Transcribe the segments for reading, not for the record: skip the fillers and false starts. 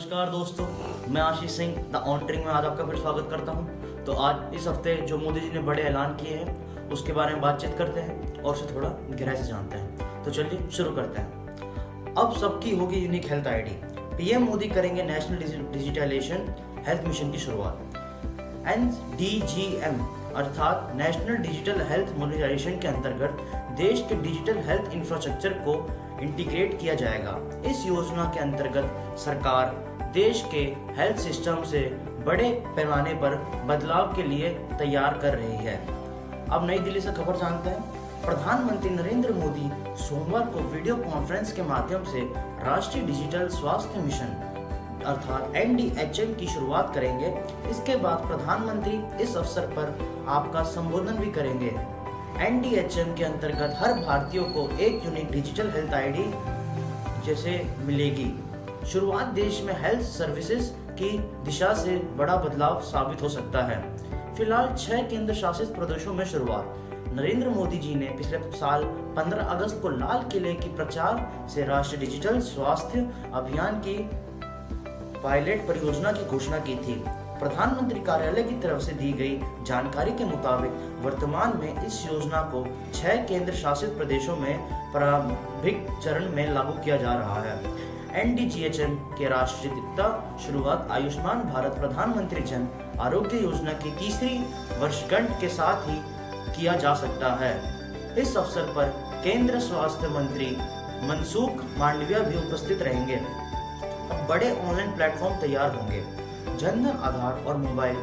नमस्कार दोस्तों, मैं आशीष सिंह द ऑनट्रिंग में आज आपका फिर स्वागत करता हूं। तो आज इस हफ्ते जो मोदी जी ने बड़े ऐलान किए हैं उसके बारे में बातचीत करते हैं और उसे थोड़ा गहराई से जानते हैं। तो चलिए शुरू करते हैं। अब सबकी होगी unique health ID. PM Modi करेंगे नेशनल डिजिटलाइजेशन हेल्थ मिशन की शुरुआत। NDGM अर्थात नेशनल डिजिटल हेल्थ मॉनिटराइजेशन के अंतर्गत देश के डिजिटल हेल्थ इंफ्रास्ट्रक्चर को इंटीग्रेट किया जाएगा। इस योजना के अंतर्गत सरकार देश के हेल्थ सिस्टम से बड़े पैमाने पर बदलाव के लिए तैयार कर रही है। अब नई दिल्ली से खबर जानते हैं। प्रधानमंत्री नरेंद्र मोदी सोमवार को वीडियो कॉन्फ्रेंस के माध्यम से राष्ट्रीय डिजिटल स्वास्थ्य मिशन अर्थात NDHM की शुरुआत करेंगे। इसके बाद प्रधानमंत्री इस अवसर पर आपका संबोधन भी करेंगे। NDHM के अंतर्गत हर भारतीय को एक यूनिक डिजिटल हेल्थ आईडी जैसे मिलेगी। शुरुआत देश में हेल्थ सर्विसेज की दिशा से बड़ा बदलाव साबित हो सकता है। फिलहाल 6 केंद्र शासित प्रदेशों में शुरुआत। नरेंद्र मोदी जी ने पिछले साल 15 अगस्त को लाल किले की प्रचार से राष्ट्रीय डिजिटल स्वास्थ्य अभियान की पायलट परियोजना की घोषणा की थी। प्रधानमंत्री कार्यालय की तरफ से दी गई जानकारी के मुताबिक वर्तमान में इस योजना को 6 केंद्र शासित प्रदेशों में प्रारंभिक चरण में लागू किया जा रहा है। NDGHM के राष्ट्रीय शुरुआत आयुष्मान भारत प्रधानमंत्री जन आरोग्य योजना की तीसरी वर्षगांठ के साथ ही किया जा सकता है। इस अवसर पर केंद्र स्वास्थ्य मंत्री मनसुख मांडविया भी उपस्थित रहेंगे। बड़े ऑनलाइन प्लेटफॉर्म तैयार होंगे। जनधन आधार और मोबाइल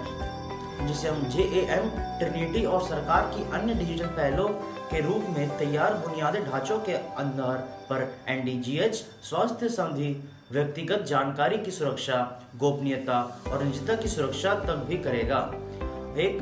जिसे हम JAM ट्रिनिटी और सरकार की अन्य डिजिटल पहलों के रूप में तैयार बुनियादी ढांचों के आधार पर NDGH स्वास्थ्य संबंधी व्यक्तिगत जानकारी की सुरक्षा, गोपनीयता और निजता की सुरक्षा तक भी करेगा। एक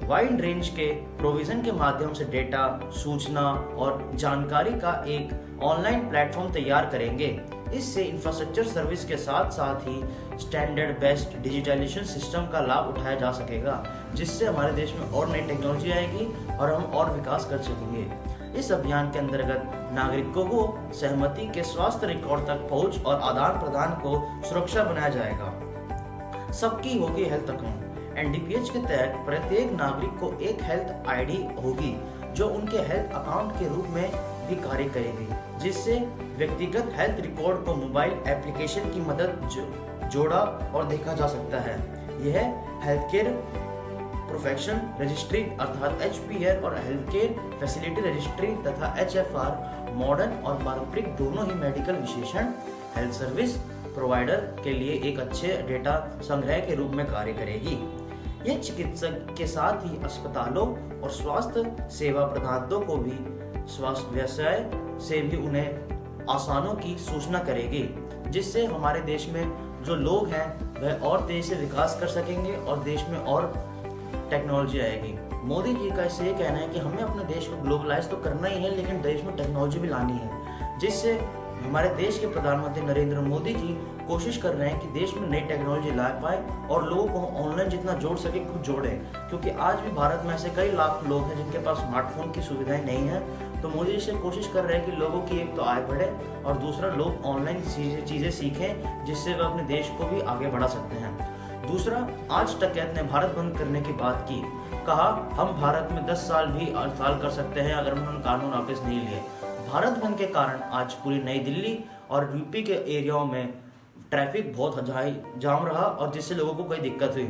वाइड रेंज के प्रोविजन के माध्यम से डेटा, सूचना और जानकारी का एक ऑनलाइन प्लेटफॉर्म तैयार करेंगे। इससे इंफ्रास्ट्रक्चर सर्विस के साथ साथ ही स्टैंडर्ड बेस्ड डिजिटलाइजेशन सिस्टम का लाभ उठाया जा सकेगा, जिससे हमारे देश में और नई टेक्नोलॉजी आएगी और हम और विकास कर सकेंगे। इस अभियान के अंतर्गत नागरिकों को सहमति के स्वास्थ्य रिकॉर्ड तक पहुंच और आदान प्रदान को सुरक्षा बनाया जाएगा। सबकी होगी हेल्थ अकाउंट। NDPH के तहत प्रत्येक नागरिक को एक हेल्थ आईडी होगी जो उनके हेल्थ अकाउंट के रूप में भी कार्य करेगी, जिससे व्यक्तिगत हेल्थ रिकॉर्ड को मोबाइल एप्लीकेशन की मदद जोड़ा और देखा जा सकता है। यह हेल्थ केयर प्रोफेशन रजिस्ट्री अर्थात HPR और हेल्थ केयर फैसिलिटी रजिस्ट्री तथा HFR मॉडर्न और पारंपरिक दोनों ही मेडिकल विशेषण हेल्थ सर्विस प्रोवाइडर के लिए एक अच्छे डेटा संग्रह के रूप में कार्य करेगी। यह चिकित्सक के साथ ही अस्पतालों और स्वास्थ्य सेवा प्रदाताओं को भी स्वास्थ्य व्यवसाय से भी उन्हें आसानों की सूचना करेगी, जिससे हमारे देश में जो लोग हैं वह और तेजी से विकास कर सकेंगे और देश में और टेक्नोलॉजी आएगी। मोदी जी का इससे ये कहना है कि हमें अपने देश को ग्लोबलाइज तो करना ही है, लेकिन देश में टेक्नोलॉजी भी लानी है, जिससे हमारे देश के प्रधानमंत्री नरेंद्र मोदी जी कोशिश कर रहे हैं कि देश में नई टेक्नोलॉजी ला पाए और लोगों को ऑनलाइन जितना जोड़ सके खुद जोड़े, क्योंकि आज भी भारत में ऐसे कई लाख लोग हैं जिनके पास स्मार्टफोन की सुविधाएं नहीं है। तो मोदी जी से कोशिश कर रहे हैं कि लोगों की एक तो आय बढ़े और दूसरा लोग ऑनलाइन चीज़ें सीखें, जिससे वे अपने देश को भी आगे बढ़ा सकते हैं। दूसरा, आज टकैत ने भारत बंद करने की बात की। कहा, हम भारत में 10 साल भी हड़ताल कर सकते हैं अगर उन्होंने कानून वापस नहीं लिए। भारत बंद के कारण आज पूरी नई दिल्ली और यूपी के एरियाओं में ट्रैफिक बहुत जाम रहा और जिससे लोगों को कोई दिक्कत हुई।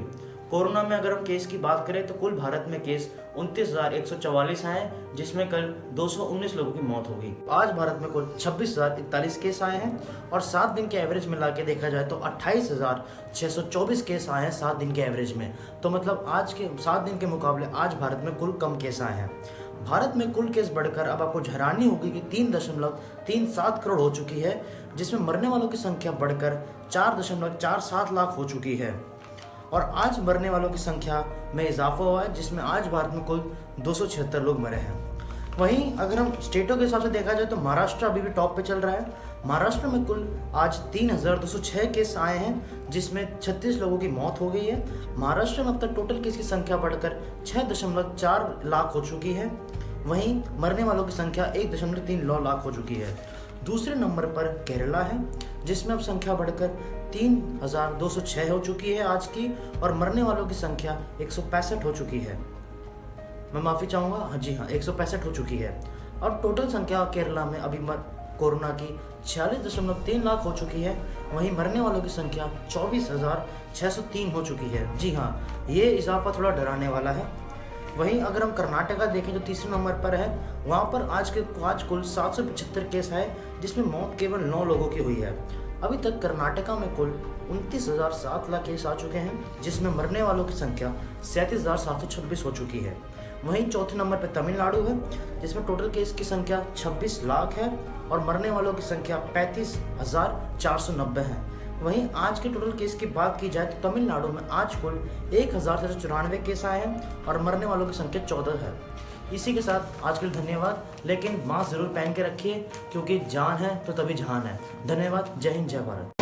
कोरोना में अगर हम केस की बात करें तो कुल भारत में केस 29,144 आए, जिसमें कल 219 लोगों की मौत हो गई। आज भारत में कुल 26,041 केस आए हैं और 7 दिन के एवरेज में लाके देखा जाए तो 28,624 केस आए हैं 7 दिन के एवरेज में। तो मतलब आज के 7 दिन के मुकाबले आज भारत में कुल कम केस आए हैं। भारत में कुल केस बढ़कर अब आपको हैरानी होगी कि 3.37 करोड़ हो चुकी है, जिसमें मरने वालों की संख्या बढ़कर 4.47 लाख हो चुकी है और आज मरने वालों की संख्या में इजाफा हुआ है, जिसमें आज भारत में कुल 276 लोग मरे हैं। वहीं अगर हम स्टेटों के हिसाब से देखा जाए तो महाराष्ट्र अभी भी टॉप पे चल रहा है। महाराष्ट्र में कुल आज 3,206 केस आए हैं, जिसमें 36 लोगों की मौत हो गई है। महाराष्ट्र में अब तक टोटल केस की संख्या बढ़कर 6.4 लाख हो चुकी है। वहीं मरने वालों की संख्या 1.3 लाख हो चुकी है। दूसरे नंबर पर केरला है, जिसमें अब संख्या बढ़कर 3206 हो चुकी है आज की, और मरने वालों की संख्या 165 हो चुकी है। मैं माफ़ी चाहूँगा, हाँ जी हाँ, 165 हो चुकी है। और टोटल संख्या केरला में अभी कोरोना की 46.3 लाख हो चुकी है। वहीं मरने वालों की संख्या 24,603 हो चुकी है। जी हाँ, ये इजाफा थोड़ा डराने वाला है। वहीं अगर हम कर्नाटका देखें जो तीसरे नंबर पर है, वहाँ पर आज कुल 775 केस आए, जिसमें मौत केवल 9 लोगों की हुई है। अभी तक कर्नाटका में कुल 29,007 केस आ चुके हैं, जिसमें मरने वालों की संख्या 37,726 हो चुकी है। वहीं चौथे नंबर पर तमिलनाडु है, जिसमें टोटल केस की संख्या 26 लाख है और मरने वालों की संख्या 35,490 है। वहीं आज के टोटल केस की बात की जाए तो तमिलनाडु में आज कुल 1,694 केस आए हैं और मरने वालों की संख्या 14 है। इसी के साथ आज के लिए धन्यवाद, लेकिन मास्क जरूर पहन के रखिए, क्योंकि जान है तो तभी जहान है। धन्यवाद। जय हिंद, जय भारत।